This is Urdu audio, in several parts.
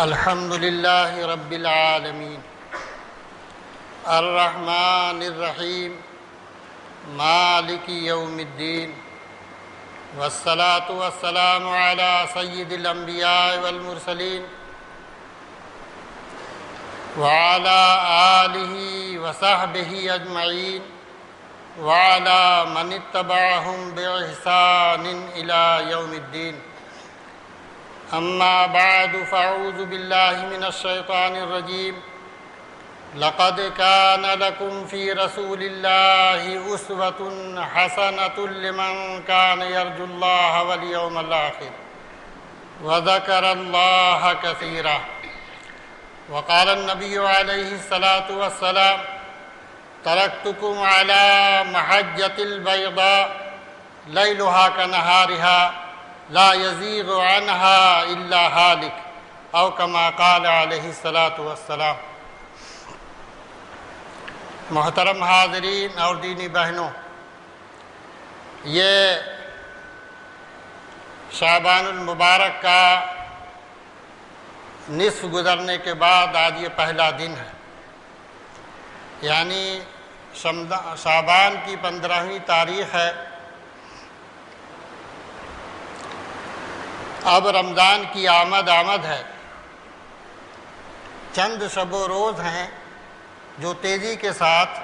الحمد لله رب العالمين الرحمن الرحيم مالك يوم الدين والصلاة والسلام على سيد الأنبياء والمرسلين وعلى آله وصحبه أجمعين وعلى من اتبعهم بإحسان إلى يوم الدين. أما بعد فأعوذ بالله من الشيطان الرجيم. لقد كان لكم في رسول الله أسوة حسنة لمن كان يرجو الله واليوم الآخر وذكر الله كثيرا. وقال النبي عليه الصلاة والسلام: تركتكم على محجة البيضاء ليلها كنهارها لا يزيغ عنها إلا هالك أو كما قال علیہ الصلاۃ والسلام. محترم حاضرین اور دینی بہنوں، یہ شعبان المبارک کا نصف گزرنے کے بعد آج یہ پہلا دن ہے، یعنی شعبان کی 15ویں تاریخ ہے. اب رمضان کی آمد ہے. چند شب و روز ہیں جو تیزی کے ساتھ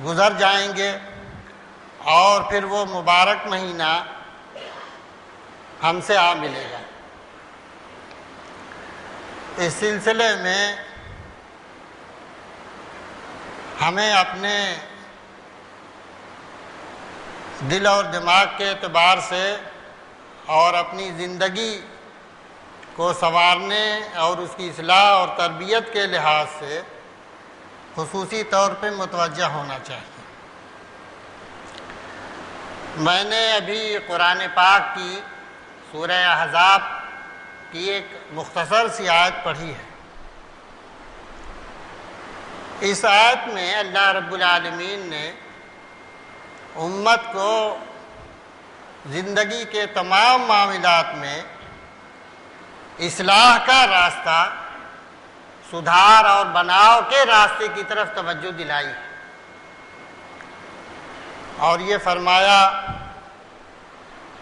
گزر جائیں گے اور پھر وہ مبارک مہینہ ہم سے آ ملے گا. اس سلسلے میں ہمیں اپنے دل اور دماغ کے اعتبار سے اور اپنی زندگی کو سنوارنے اور اس کی اصلاح اور تربیت کے لحاظ سے خصوصی طور پہ متوجہ ہونا چاہیے. میں نے ابھی قرآن پاک کی سورہ احزاب کی ایک مختصر سی آیت پڑھی ہے. اس آیت میں اللہ رب العالمین نے امت کو زندگی کے تمام معاملات میں اصلاح کا راستہ، سدھار اور بناؤ کے راستے کی طرف توجہ دلائی اور یہ فرمایا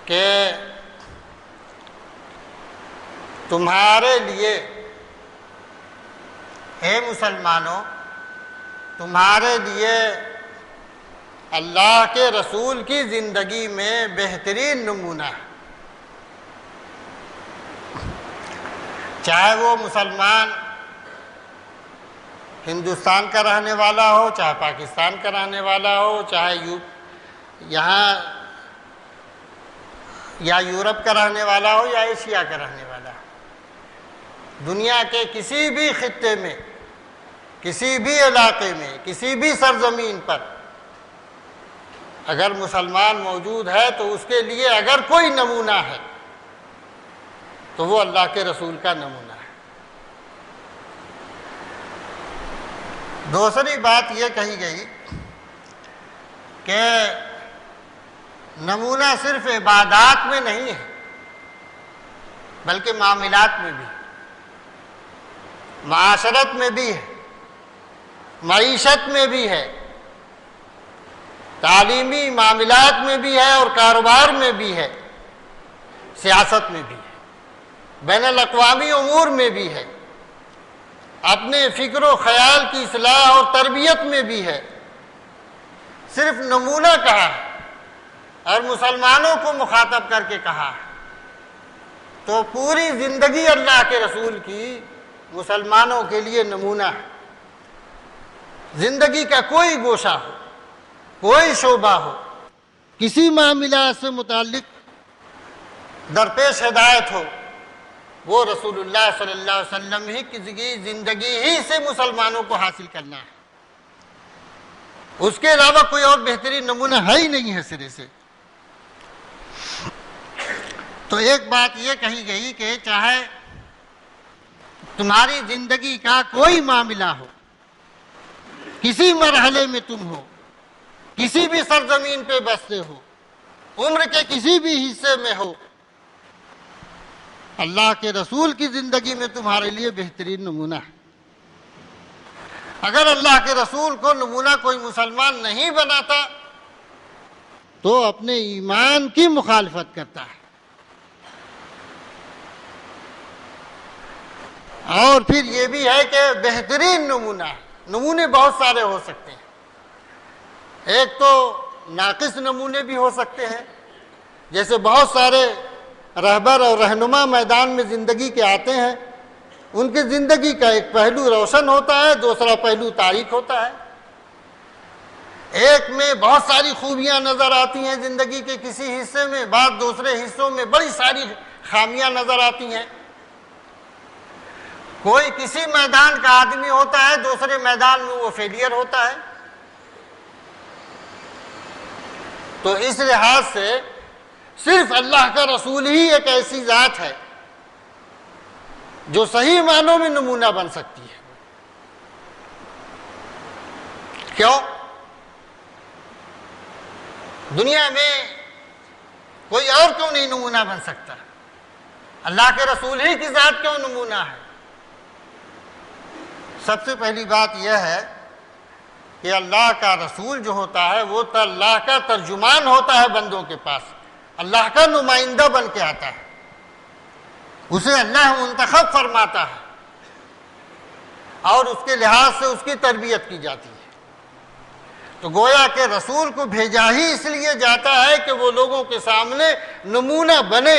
کہ تمہارے لیے اے مسلمانوں، تمہارے لیے اللہ کے رسول کی زندگی میں بہترین نمونہ ہے. چاہے وہ مسلمان ہندوستان کا رہنے والا ہو، چاہے پاکستان کا رہنے والا ہو، چاہے یہاں یا یورپ کا رہنے والا ہو یا ایشیا کا رہنے والا ہو. دنیا کے کسی بھی خطے میں، کسی بھی علاقے میں، کسی بھی سرزمین پر اگر مسلمان موجود ہے تو اس کے لیے اگر کوئی نمونہ ہے تو وہ اللہ کے رسول کا نمونہ ہے. دوسری بات یہ کہی گئی کہ نمونہ صرف عبادات میں نہیں ہے بلکہ معاملات میں بھی، معاشرت میں بھی ہے، معیشت میں بھی ہے، تعلیمی معاملات میں بھی ہے اور کاروبار میں بھی ہے، سیاست میں بھی ہے، بین الاقوامی امور میں بھی ہے، اپنے فکر و خیال کی اصلاح اور تربیت میں بھی ہے. صرف نمونہ کہا ہے اور مسلمانوں کو مخاطب کر کے کہا ہے تو پوری زندگی اللہ کے رسول کی مسلمانوں کے لیے نمونہ ہے. زندگی کا کوئی گوشہ ہو، کوئی شعبہ ہو، کسی معاملات سے متعلق درپیش ہدایت ہو، وہ رسول اللہ صلی اللہ علیہ وسلم ہی کی زندگی ہی سے مسلمانوں کو حاصل کرنا ہے. اس کے علاوہ کوئی اور بہترین نمونہ ہے ہی نہیں ہے سرے سے. تو ایک بات یہ کہی گئی کہ چاہے تمہاری زندگی کا کوئی معاملہ ہو، کسی مرحلے میں تم ہو، کسی بھی سرزمین پہ بستے ہو، عمر کے کسی بھی حصے میں ہو، اللہ کے رسول کی زندگی میں تمہارے لیے بہترین نمونہ ہے۔ اگر اللہ کے رسول کو نمونہ کوئی مسلمان نہیں بناتا تو اپنے ایمان کی مخالفت کرتا ہے۔ اور پھر یہ بھی ہے کہ بہترین نمونہ ہے۔ نمونے بہت سارے ہو سکتے ہیں، ایک تو ناقص نمونے بھی ہو سکتے ہیں، جیسے بہت سارے رہبر اور رہنما میدان میں زندگی کے آتے ہیں، ان کی زندگی کا ایک پہلو روشن ہوتا ہے، دوسرا پہلو تاریک ہوتا ہے۔ ایک میں بہت ساری خوبیاں نظر آتی ہیں زندگی کے کسی حصے میں، بعض دوسرے حصوں میں بڑی ساری خامیاں نظر آتی ہیں۔ کوئی کسی میدان کا آدمی ہوتا ہے، دوسرے میدان میں وہ فیلئر ہوتا ہے۔ تو اس لحاظ سے صرف اللہ کا رسول ہی ایک ایسی ذات ہے جو صحیح معنوں میں نمونہ بن سکتی ہے۔ کیوں؟ دنیا میں کوئی اور کیوں نہیں نمونہ بن سکتا؟ اللہ کے رسول ہی کی ذات کیوں نمونہ ہے؟ سب سے پہلی بات یہ ہے کہ اللہ کا رسول جو ہوتا ہے وہ تو اللہ کا ترجمان ہوتا ہے بندوں کے پاس، اللہ کا نمائندہ بن کے آتا ہے، اسے اللہ منتخب فرماتا ہے اور اس کے لحاظ سے اس کی تربیت کی جاتی ہے۔ تو گویا کہ رسول کو بھیجا ہی اس لیے جاتا ہے کہ وہ لوگوں کے سامنے نمونہ بنے۔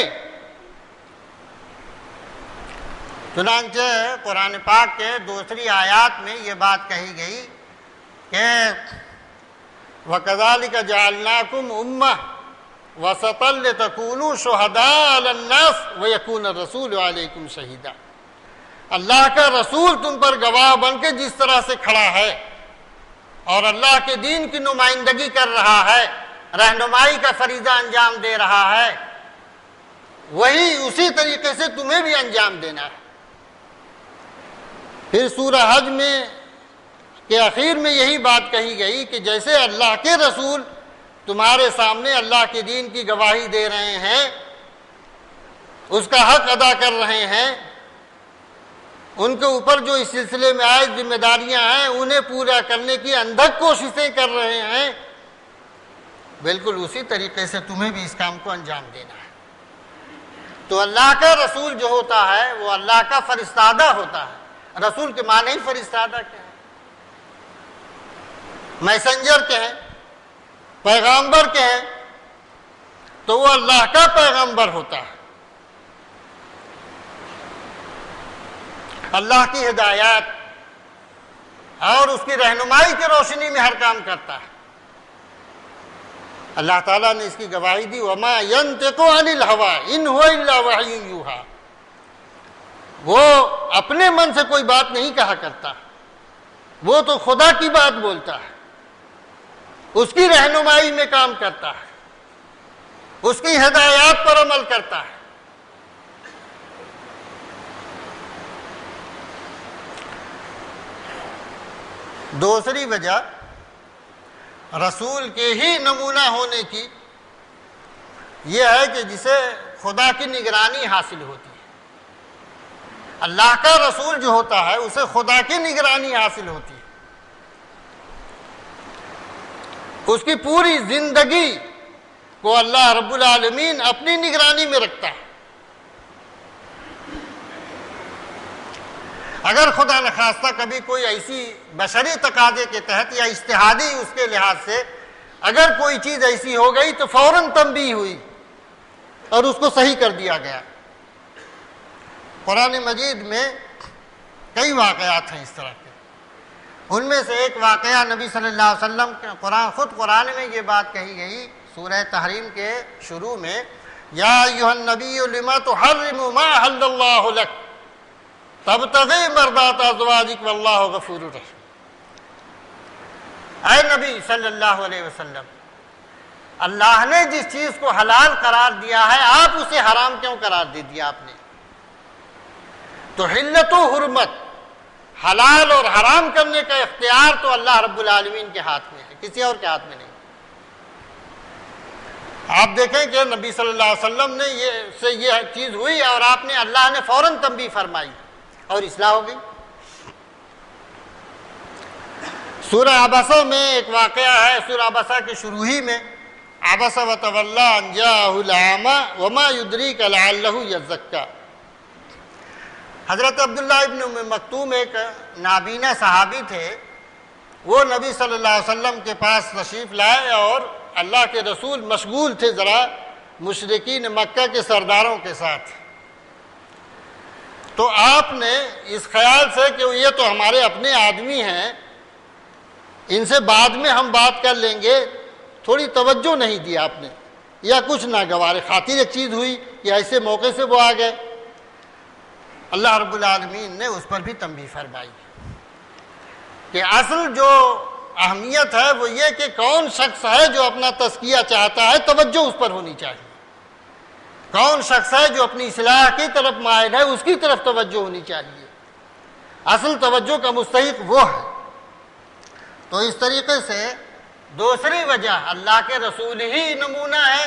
چنانچہ قرآن پاک کے دوسری آیات میں یہ بات کہی گئی کہ وَكَذَلِكَ جَعَلْنَاكُمْ أُمَّةً وَسَطًا لِتَكُونُوا شُهَدَاءَ عَلَى النَّاسِ وَيَكُونَ الرَّسُولُ عَلَيْكُمْ شَهِيدًا۔ اللہ کا رسول تم پر گواہ بن کے جس طرح سے کھڑا ہے اور اللہ کے دین کی نمائندگی کر رہا ہے، رہنمائی کا فریضہ انجام دے رہا ہے، وہی اسی طریقے سے تمہیں بھی انجام دینا ہے۔ پھر سورہ حج میں کے اخیر میں یہی بات کہی گئی کہ جیسے اللہ کے رسول تمہارے سامنے اللہ کے دین کی گواہی دے رہے ہیں، اس کا حق ادا کر رہے ہیں، ان کے اوپر جو اس سلسلے میں آئے ذمہ داریاں ہیں انہیں پورا کرنے کی اندھک کوششیں کر رہے ہیں، بالکل اسی طریقے سے تمہیں بھی اس کام کو انجام دینا ہے۔ تو اللہ کا رسول جو ہوتا ہے وہ اللہ کا فرستادہ ہوتا ہے۔ رسول کے معنی ہی فرستادہ کے ہیں، میسنجر کے ہیں، پیغامبر کے ہیں، تو وہ اللہ کا پیغامبر ہوتا ہے، اللہ کی ہدایات اور اس کی رہنمائی کی روشنی میں ہر کام کرتا ہے۔ اللہ تعالیٰ نے اس کی گواہی دی وَمَا يَنْطِقُ عَنِ الْهَوَىٰ إِنْ هُوَ إِلَّا وَحْيٌ يُوحَىٰ۔ وہ اپنے من سے کوئی بات نہیں کہا کرتا، وہ تو خدا کی بات بولتا ہے، اس کی رہنمائی میں کام کرتا ہے، اس کی ہدایات پر عمل کرتا ہے۔ دوسری وجہ رسول کے ہی نمونہ ہونے کی یہ ہے کہ جسے خدا کی نگرانی حاصل ہوتی ہے۔ اللہ کا رسول جو ہوتا ہے اسے خدا کی نگرانی حاصل ہوتی ہے، اس کی پوری زندگی کو اللہ رب العالمین اپنی نگرانی میں رکھتا ہے۔ اگر خدا نخواستہ کبھی کوئی ایسی بشری تقاضے کے تحت یا اجتہادی اس کے لحاظ سے اگر کوئی چیز ایسی ہو گئی تو فوراً تنبیہ ہوئی اور اس کو صحیح کر دیا گیا۔ قرآن مجید میں کئی واقعات ہیں اس طرح کے، ان میں سے ایک واقعہ نبی صلی اللہ علیہ وسلم کے قرآن میں یہ بات کہی گئی سورہ تحریم کے شروع میں، یا ایھا النبی لما تحرم ما احل اللہ لک تبتغی مرضات ازواجک واللہ غفور رحیم۔ اے نبی صلی اللہ علیہ وسلم، اللہ نے جس چیز کو حلال قرار دیا ہے آپ اسے حرام کیوں قرار دے دیا آپ نے؟ تو حلت و حرمت، حلال اور حرام کرنے کا اختیار تو اللہ رب العالمین کے ہاتھ میں ہے، کسی اور کے ہاتھ میں نہیں۔ آپ دیکھیں کہ نبی صلی اللہ علیہ وسلم نے یہ چیز ہوئی اور آپ نے اللہ نے فوراً تنبیہ فرمائی اور اصلاح ہو گئی۔ سورہ عبسہ میں ایک واقعہ ہے، سورہ عبسہ کے شروع ہی میں عبس وتولی ان جاءہ الاعمی وما یدریک لعلہ یزکیٰ۔ حضرت عبداللہ ابن ام مکتوم ایک نابینا صحابی تھے، وہ نبی صلی اللہ علیہ وسلم کے پاس تشریف لائے اور اللہ کے رسول مشغول تھے ذرا مشرکین مکہ کے سرداروں کے ساتھ، تو آپ نے اس خیال سے کہ یہ تو ہمارے اپنے آدمی ہیں، ان سے بعد میں ہم بات کر لیں گے، تھوڑی توجہ نہیں دی آپ نے، یا کچھ ناگوار خاطر ایک چیز ہوئی یا ایسے موقع سے وہ آ گئے۔ اللہ رب العالمین نے اس پر بھی تنبیہ فرمائی کہ اصل جو اہمیت ہے وہ یہ کہ کون شخص ہے جو اپنا تزکیہ چاہتا ہے، توجہ اس پر ہونی چاہیے۔ کون شخص ہے جو اپنی اصلاح کی طرف مائل ہے، اس کی طرف توجہ ہونی چاہیے، اصل توجہ کا مستحق وہ ہے۔ تو اس طریقے سے دوسری وجہ اللہ کے رسول ہی نمونہ ہے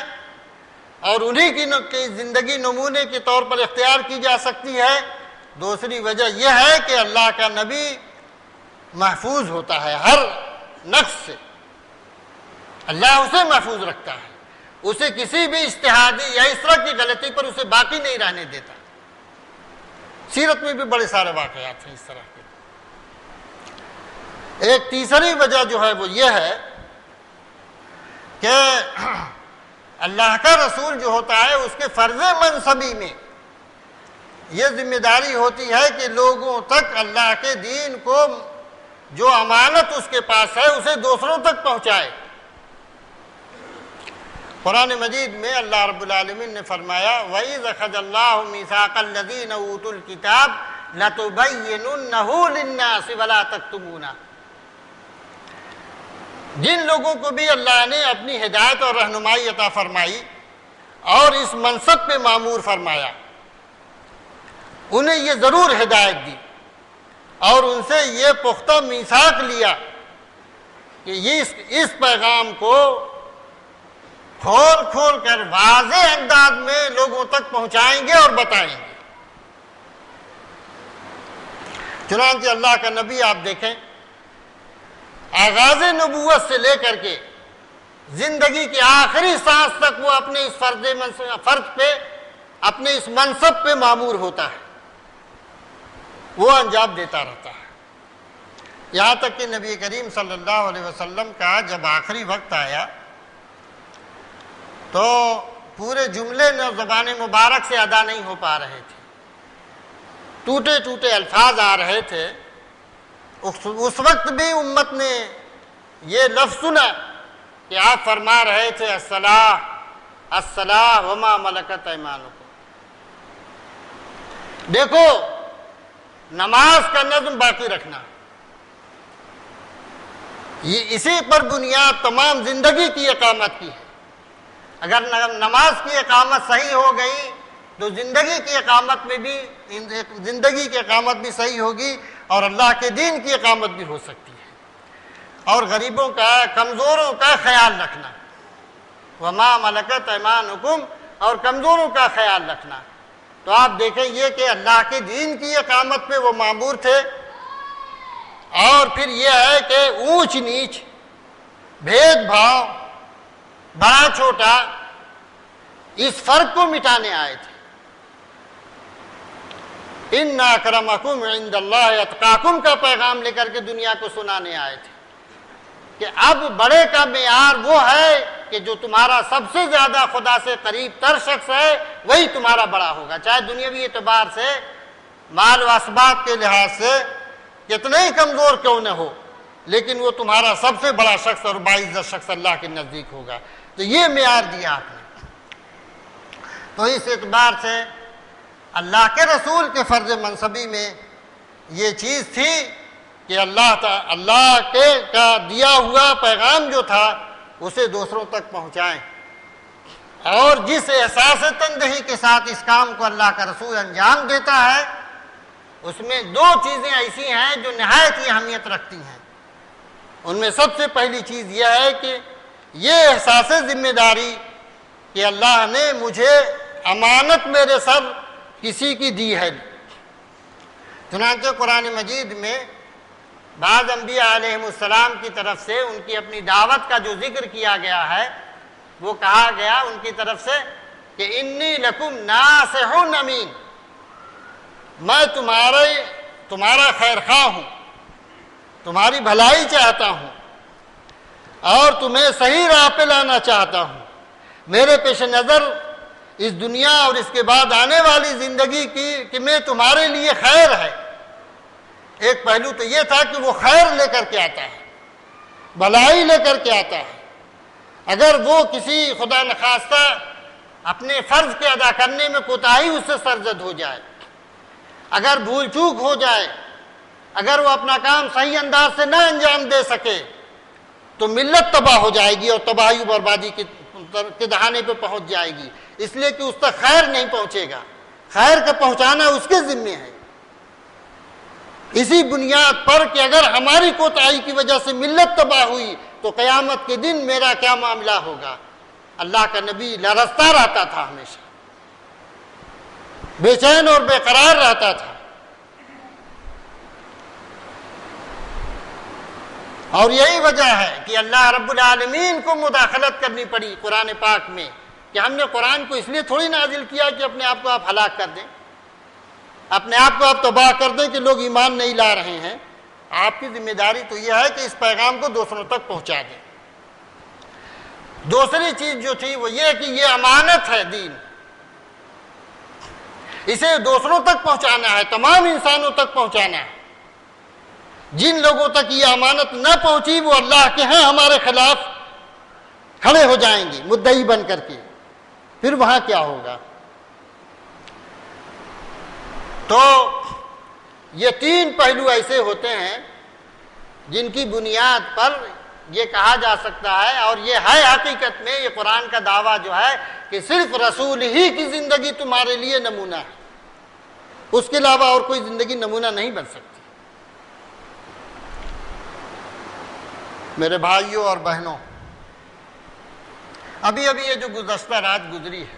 اور انہی کی زندگی نمونے کے طور پر اختیار کی جا سکتی ہے۔ دوسری وجہ یہ ہے کہ اللہ کا نبی محفوظ ہوتا ہے ہر نقص سے، اللہ اسے محفوظ رکھتا ہے، اسے کسی بھی اجتہادی یا اس طرح کی غلطی پر اسے باقی نہیں رہنے دیتا۔ سیرت میں بھی بڑے سارے واقعات ہیں اس طرح کے۔ ایک تیسری وجہ جو ہے وہ یہ ہے کہ اللہ کا رسول جو ہوتا ہے اس کے فرض منصبی میں یہ ذمہ داری ہوتی ہے کہ لوگوں تک اللہ کے دین کو جو امانت اس کے پاس ہے اسے دوسروں تک پہنچائے۔ قرآن مجید میں اللہ رب العالمین نے فرمایا وَإِذْ أَخَذَ اللَّهُ مِيثَاقَ الَّذِينَ أُوتُوا الْكِتَابَ لَتُبَيِّنُنَّهُ لِلنَّاسِ وَلَا تَكْتُمُونَهُ۔ جن لوگوں کو بھی اللہ نے اپنی ہدایت اور رہنمائی عطا فرمائی اور اس منصب پہ مامور فرمایا، انہیں یہ ضرور ہدایت دی اور ان سے یہ پختہ میثاق لیا کہ یہ اس پیغام کو کھول کھول کر واضح انداز میں لوگوں تک پہنچائیں گے اور بتائیں گے۔ چنانچہ اللہ کا نبی آپ دیکھیں آغاز نبوت سے لے کر کے زندگی کے آخری سانس تک وہ اپنے اس فرض پہ اپنے اس منصب پہ مامور ہوتا ہے، وہ انجام دیتا رہتا ہے، یہاں تک کہ نبی کریم صلی اللہ علیہ وسلم کا جب آخری وقت آیا تو پورے جملے نہ زبان مبارک سے ادا نہیں ہو پا رہے تھے، ٹوٹے ٹوٹے الفاظ آ رہے تھے۔ اس وقت بھی امت نے یہ لفظ سنا کہ آپ فرما رہے تھے الصلاۃ وما ملکت ایمانکم۔ دیکھو نماز کا نظم باقی رکھنا، یہ اسی پر بنیاد تمام زندگی کی اقامت کی ہے۔ اگر نماز کی اقامت صحیح ہو گئی تو زندگی کی اقامت بھی صحیح ہوگی اور اللہ کے دین کی اقامت بھی ہو سکتی ہے۔ اور غریبوں کا، کمزوروں کا خیال رکھنا، وما ملکت ایمانکم، اور کمزوروں کا خیال رکھنا۔ تو آپ دیکھیں یہ کہ اللہ کے دین کی اقامت پہ وہ مامور تھے، اور پھر یہ ہے کہ اونچ نیچ، بھید بھاؤ، بڑا چھوٹا، اس فرق کو مٹانے آئے تھے۔ ان اکرمکم عند اللہ اتقاکم کا پیغام لے کر کے دنیا کو سنانے آئے تھے کہ اب بڑے کا معیار وہ ہے کہ جو تمہارا سب سے زیادہ خدا سے قریب تر شخص ہے وہی تمہارا بڑا ہوگا، چاہے دنیاوی اعتبار سے، مال و اسباب کے لحاظ سے کتنے ہی کمزور کیوں نہ ہو، لیکن وہ تمہارا سب سے بڑا شخص اور باعزت شخص اللہ کے نزدیک ہوگا۔ تو یہ معیار دیا آپ نے۔ تو اس اعتبار سے اللہ کے رسول کے فرض منصبی میں یہ چیز تھی کہ اللہ کا دیا ہوا پیغام جو تھا اسے دوسروں تک پہنچائیں، اور جس احساس تندہی کے ساتھ اس کام کو اللہ کا رسول انجام دیتا ہے اس میں دو چیزیں ایسی ہیں جو نہایت ہی اہمیت رکھتی ہیں۔ ان میں سب سے پہلی چیز یہ ہے کہ یہ احساس ذمہ داری کہ اللہ نے مجھے امانت میرے سر کسی کی دی ہے۔ چنانچہ قرآن مجید میں بعض انبیاء علیہم السلام کی طرف سے ان کی اپنی دعوت کا جو ذکر کیا گیا ہے، وہ کہا گیا ان کی طرف سے کہ انی لکم ناصح امین، میں تمہارا خیر خواہ ہوں، تمہاری بھلائی چاہتا ہوں اور تمہیں صحیح راہ پہ لانا چاہتا ہوں۔ میرے پیش نظر اس دنیا اور اس کے بعد آنے والی زندگی کی کہ میں تمہارے لیے خیر ہے۔ ایک پہلو تو یہ تھا کہ وہ خیر لے کر کے آتا ہے، بھلائی لے کر کے آتا ہے۔ اگر وہ کسی خدا نخواستہ اپنے فرض کے ادا کرنے میں کوتاہی اس سے سرزد ہو جائے، اگر بھول چوک ہو جائے، اگر وہ اپنا کام صحیح انداز سے نہ انجام دے سکے تو ملت تباہ ہو جائے گی اور تباہی و بربادی کے دہانے پہ پہنچ جائے گی، اس لیے کہ اس تک خیر نہیں پہنچے گا۔ خیر کا پہنچانا اس کے ذمے ہے۔ اسی بنیاد پر کہ اگر ہماری کوتاہی کی وجہ سے ملت تباہ ہوئی تو قیامت کے دن میرا کیا معاملہ ہوگا۔ اللہ کا نبی لرزتا رہتا تھا، ہمیشہ بے چین اور بے قرار رہتا تھا، اور یہی وجہ ہے کہ اللہ رب العالمین کو مداخلت کرنی پڑی قرآن پاک میں، کہ ہم نے قرآن کو اس لیے تھوڑی نازل کیا کہ اپنے آپ کو آپ ہلاک کر دیں، اپنے آپ کو آپ تباہ کر دیں کہ لوگ ایمان نہیں لا رہے ہیں۔ آپ کی ذمہ داری تو یہ ہے کہ اس پیغام کو دوسروں تک پہنچا دیں۔ دوسری چیز جو تھی وہ یہ کہ یہ امانت ہے دین، اسے دوسروں تک پہنچانا ہے، تمام انسانوں تک پہنچانا ہے۔ جن لوگوں تک یہ امانت نہ پہنچی وہ اللہ کے ہاں ہمارے خلاف کھڑے ہو جائیں گے مدعی بن کر کے، پھر وہاں کیا ہوگا؟ تو یہ تین پہلو ایسے ہوتے ہیں جن کی بنیاد پر یہ کہا جا سکتا ہے، اور یہ ہے حقیقت میں یہ قرآن کا دعویٰ جو ہے کہ صرف رسول ہی کی زندگی تمہارے لیے نمونہ ہے، اس کے علاوہ اور کوئی زندگی نمونہ نہیں بن سکتی۔ میرے بھائیوں اور بہنوں، ابھی یہ جو گزشتہ رات گزری ہے،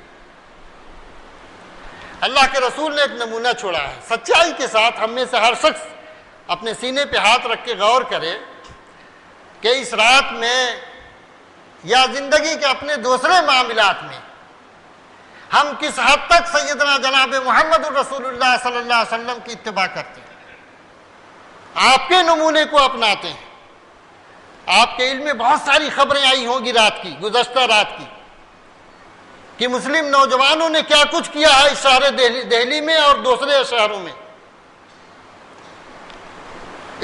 اللہ کے رسول نے ایک نمونہ چھوڑا ہے۔ سچائی کے ساتھ ہم میں سے ہر شخص اپنے سینے پہ ہاتھ رکھ کے غور کرے کہ اس رات میں یا زندگی کے اپنے دوسرے معاملات میں ہم کس حد تک سیدنا جناب محمد الرسول اللہ صلی اللہ علیہ وسلم کی اتباع کرتے ہیں، آپ کے نمونے کو اپناتے ہیں۔ آپ کے علم میں بہت ساری خبریں آئی ہوں گی رات کی، گزشتہ رات کی، کہ مسلم نوجوانوں نے کیا کچھ کیا ہے اس شہر دہلی میں اور دوسرے شہروں میں۔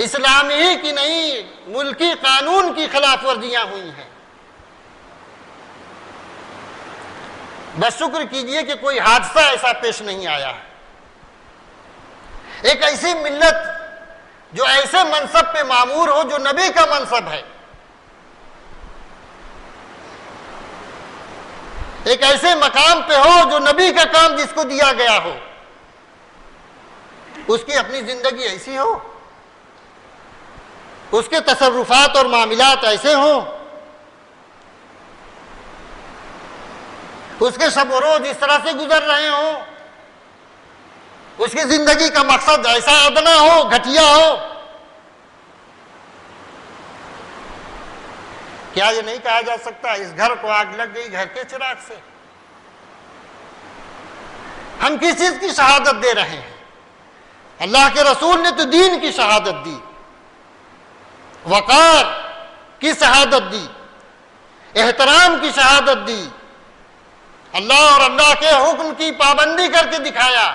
اسلام ہی کی نہیں، ملکی قانون کی خلاف ورزیاں ہوئی ہیں۔ بس شکر کیجئے کہ کوئی حادثہ ایسا پیش نہیں آیا ہے۔ ایک ایسی ملت جو ایسے منصب پہ مامور ہو جو نبی کا منصب ہے، ایک ایسے مقام پہ ہو جو نبی کا کام جس کو دیا گیا ہو، اس کی اپنی زندگی ایسی ہو، اس کے تصرفات اور معاملات ایسے ہوں، اس کے شب و روز اس طرح سے گزر رہے ہوں، اس کی زندگی کا مقصد ایسا ادنا ہو، گھٹیا ہو۔ کیا یہ نہیں کہا جا سکتا اس گھر کو آگ لگ گئی گھر کے چراغ سے؟ ہم کس چیز کی شہادت دے رہے ہیں؟ اللہ کے رسول نے تو دین کی شہادت دی، وقار کی شہادت دی، احترام کی شہادت دی، اللہ اور اللہ کے حکم کی پابندی کر کے دکھایا،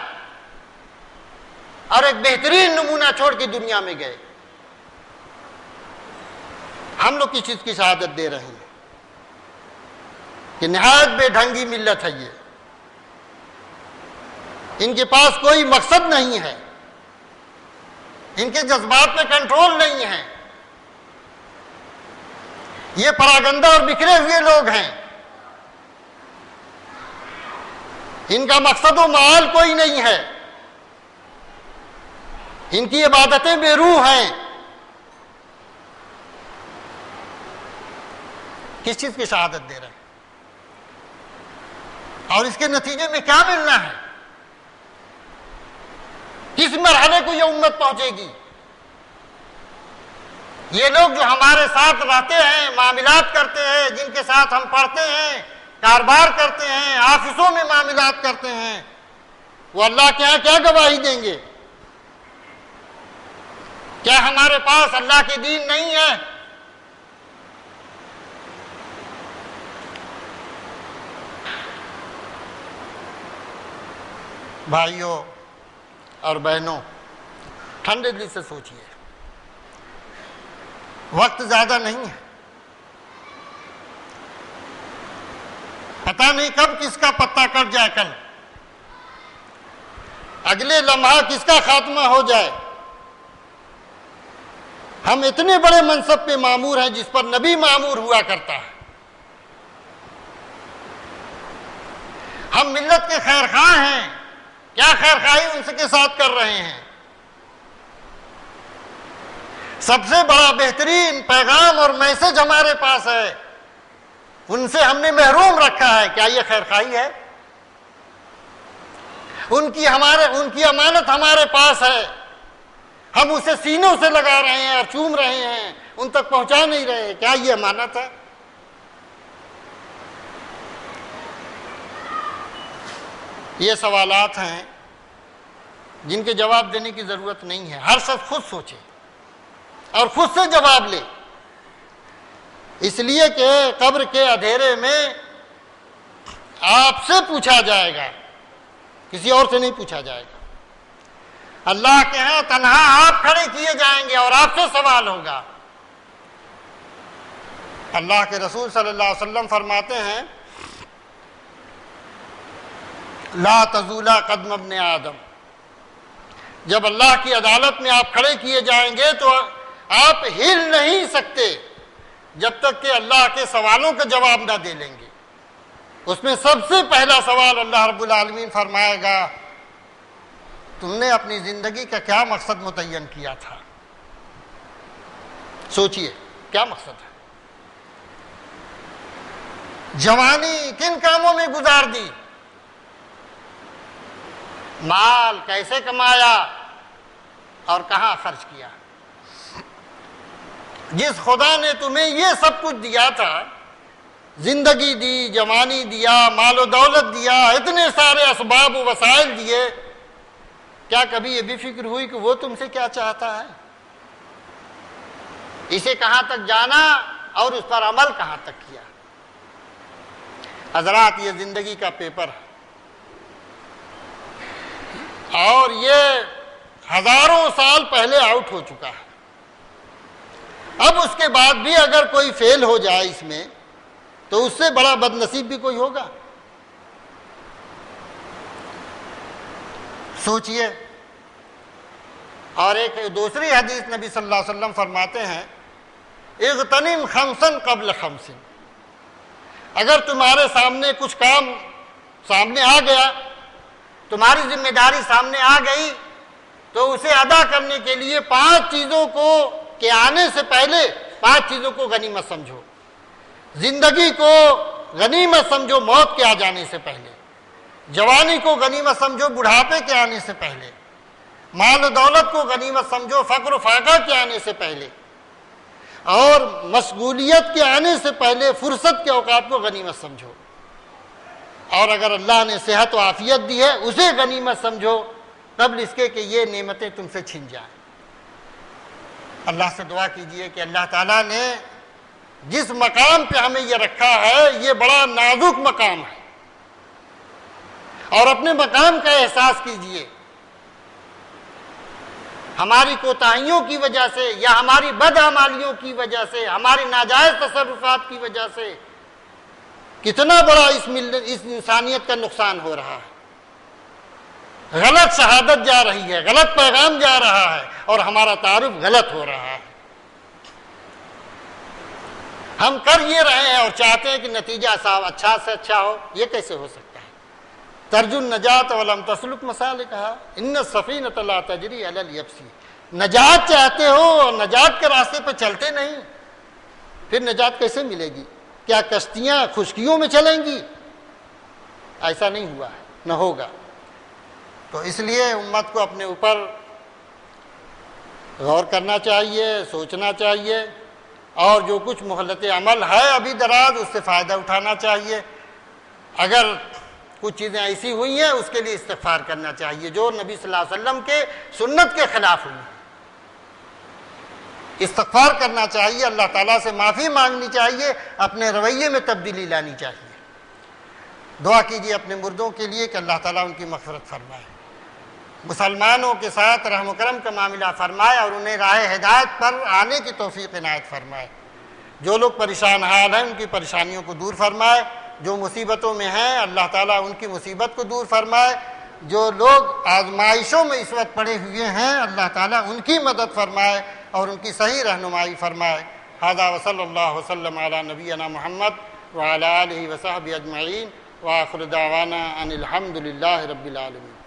اور ایک بہترین نمونہ چھوڑ کے دنیا میں گئے۔ ہم لوگ کس چیز کی شہادت دے رہے ہیں کہ نہایت بے ڈھنگی ملت ہے یہ، ان کے پاس کوئی مقصد نہیں ہے، ان کے جذبات میں کنٹرول نہیں ہے، یہ پراگندہ اور بکھرے ہوئے لوگ ہیں، ان کا مقصد و معال کوئی نہیں ہے، ان کی عبادتیں بے روح ہیں۔ کس چیز کی شہادت دے رہے ہیں؟ اور اس کے نتیجے میں کیا ملنا ہے؟ کس مرحلے کو یہ امت پہنچے گی؟ یہ لوگ جو ہمارے ساتھ رہتے ہیں، معاملات کرتے ہیں، جن کے ساتھ ہم پڑھتے ہیں، کاروبار کرتے ہیں، آفسوں میں معاملات کرتے ہیں، وہ اللہ کے یہاں کیا گواہی دیں گے؟ کیا ہمارے پاس اللہ کے دین نہیں ہے؟ بھائیوں اور بہنوں، ٹھنڈے دل سے سوچئے، وقت زیادہ نہیں ہے، پتہ نہیں کب کس کا پتا کٹ جائے، کل اگلے لمحہ کس کا خاتمہ ہو جائے۔ ہم اتنے بڑے منصب پہ مامور ہیں جس پر نبی مامور ہوا کرتا ہے، ہم ملت کے خیر خواہ ہیں، کیا خیر خواہی ان کے ساتھ کر رہے ہیں؟ سب سے بڑا بہترین پیغام اور میسج ہمارے پاس ہے، ان سے ہم نے محروم رکھا ہے، کیا یہ خیر خواہی ہے؟ ان کی امانت ہمارے پاس ہے، ہم اسے سینوں سے لگا رہے ہیں اور چوم رہے ہیں، ان تک پہنچا نہیں رہے، کیا یہ امانت ہے؟ یہ سوالات ہیں جن کے جواب دینے کی ضرورت نہیں ہے، ہر شخص خود سوچے اور خود سے جواب لے، اس لیے کہ قبر کے اندھیرے میں آپ سے پوچھا جائے گا، کسی اور سے نہیں پوچھا جائے گا۔ اللہ کے ہاں تنہا آپ کھڑے کیے جائیں گے اور آپ سے سوال ہوگا۔ اللہ کے رسول صلی اللہ علیہ وسلم فرماتے ہیں، لا تزولا قدم ابن آدم، جب اللہ کی عدالت میں آپ کھڑے کیے جائیں گے تو آپ ہل نہیں سکتے جب تک کہ اللہ کے سوالوں کا جواب نہ دے لیں گے۔ اس میں سب سے پہلا سوال اللہ رب العالمین فرمائے گا، تم نے اپنی زندگی کا کیا مقصد متعین کیا تھا؟ سوچئے کیا مقصد ہے؟ جوانی کن کاموں میں گزار دی؟ مال کیسے کمایا اور کہاں خرچ کیا؟ جس خدا نے تمہیں یہ سب کچھ دیا تھا، زندگی دی، جوانی دیا، مال و دولت دیا، اتنے سارے اسباب و وسائل دیے، کیا کبھی یہ بھی فکر ہوئی کہ وہ تم سے کیا چاہتا ہے؟ اسے کہاں تک جانا اور اس پر عمل کہاں تک کیا؟ حضرات، یہ زندگی کا پیپر ہے اور یہ ہزاروں سال پہلے آؤٹ ہو چکا ہے۔ اب اس کے بعد بھی اگر کوئی فیل ہو جائے اس میں تو اس سے بڑا بد نصیب بھی کوئی ہوگا؟ سوچئے۔ اور ایک دوسری حدیث نبی صلی اللہ علیہ وسلم فرماتے ہیں، اغتنم خمسن قبل خمسن، اگر تمہارے سامنے کچھ کام سامنے آ گیا، تمہاری ذمہ داری سامنے آ گئی، تو اسے ادا کرنے کے لیے 5 چیزوں کے آنے سے پہلے 5 چیزوں کو غنیمت سمجھو۔ زندگی کو غنیمت سمجھو موت کے آ جانے سے پہلے، جوانی کو غنیمت سمجھو بڑھاپے کے آنے سے پہلے، مال و دولت کو غنیمت سمجھو فقر و فاقہ کے آنے سے پہلے، اور مشغولیت کے آنے سے پہلے فرصت کے اوقات کو غنیمت سمجھو، اور اگر اللہ نے صحت و عافیت دی ہے اسے غنیمت سمجھو قبل اس کے کہ یہ نعمتیں تم سے چھن جائیں۔ اللہ سے دعا کیجئے کہ اللہ تعالیٰ نے جس مقام پہ ہمیں یہ رکھا ہے یہ بڑا نازک مقام ہے، اور اپنے مقام کا احساس کیجئے۔ ہماری کوتاہیوں کی وجہ سے یا ہماری بدعمالیوں کی وجہ سے، ہماری ناجائز تصرفات کی وجہ سے کتنا بڑا اس انسانیت کا نقصان ہو رہا ہے۔ غلط شہادت جا رہی ہے، غلط پیغام جا رہا ہے، اور ہمارا تعارف غلط ہو رہا ہے۔ ہم کر یہ رہے ہیں اور چاہتے ہیں کہ نتیجہ اچھا سے اچھا ہو، یہ کیسے ہو سکتا ہے؟ ترجو النجات ولم تسلک مسالکھا ان السفینۃ لا تجری علی الیبس، نجات چاہتے ہو اور نجات کے راستے پہ چلتے نہیں، پھر نجات کیسے ملے گی؟ کیا کشتیاں خشکیوں میں چلیں گی؟ ایسا نہیں ہوا ہے، نہ ہوگا۔ تو اس لیے امت کو اپنے اوپر غور کرنا چاہیے، سوچنا چاہیے، اور جو کچھ مہلت عمل ہے ابھی دراز اس سے فائدہ اٹھانا چاہیے۔ اگر کچھ چیزیں ایسی ہوئی ہیں اس کے لیے استغفار کرنا چاہیے جو نبی صلی اللہ علیہ وسلم کے سنت کے خلاف ہوئی ہیں، استغفار کرنا چاہیے، اللہ تعالیٰ سے معافی مانگنی چاہیے، اپنے رویے میں تبدیلی لانی چاہیے۔ دعا کیجیے اپنے مردوں کے لیے کہ اللہ تعالیٰ ان کی مغفرت فرمائے، مسلمانوں کے ساتھ رحم و کرم کا معاملہ فرمائے اور انہیں راہ ہدایت پر آنے کی توفیق عنایت فرمائے۔ جو لوگ پریشان حال ہیں ان کی پریشانیوں کو دور فرمائے، جو مصیبتوں میں ہیں اللہ تعالیٰ ان کی مصیبت کو دور فرمائے، جو لوگ آزمائشوں میں اس وقت پڑے ہوئے ہیں اللہ تعالیٰ ان کی مدد فرمائے اور ان کی صحیح رہنمائی فرمائے۔ ھذا وصلی اللہ وسلم علی نبینا محمد وعلی آلہ وصحبہ اجمعین، وآخر دعوانا ان الحمد للہ رب العالمین۔